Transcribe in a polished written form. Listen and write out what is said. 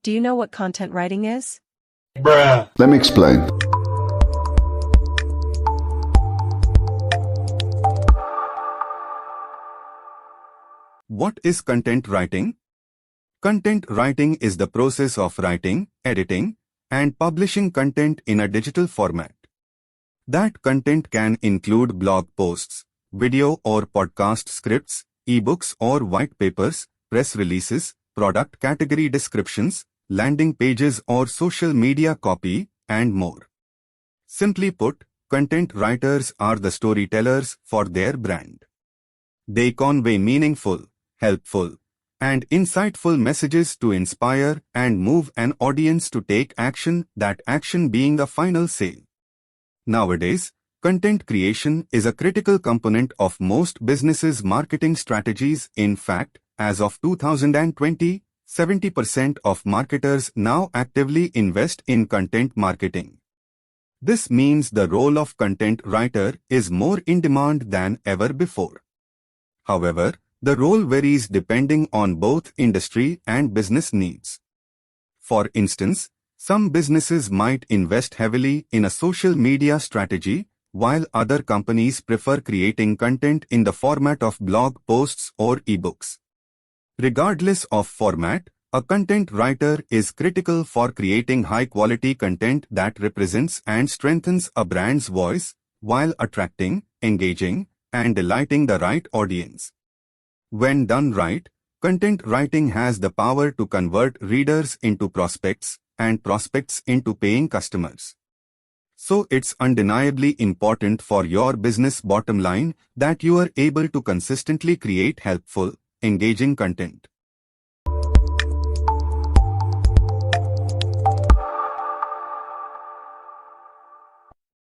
Do you know what content writing is? Bruh. Let me explain. What is content writing? Content writing is the process of writing, editing, and publishing content in a digital format. That content can include blog posts, video or podcast scripts, ebooks or white papers, press releases, product category descriptions, landing pages or social media copy, and more. Simply put, content writers are the storytellers for their brand. They convey meaningful, helpful, and insightful messages to inspire and move an audience to take action, that action being a final sale. Nowadays, content creation is a critical component of most businesses' marketing strategies. In fact, as of 2020, 70% of marketers now actively invest in content marketing. This means the role of content writer is more in demand than ever before. However, the role varies depending on both industry and business needs. For instance, some businesses might invest heavily in a social media strategy, while other companies prefer creating content in the format of blog posts or ebooks. Regardless of format, a content writer is critical for creating high-quality content that represents and strengthens a brand's voice, while attracting, engaging, and delighting the right audience. When done right, content writing has the power to convert readers into prospects and prospects into paying customers. So it's undeniably important for your business bottom line that you are able to consistently create helpful, engaging content.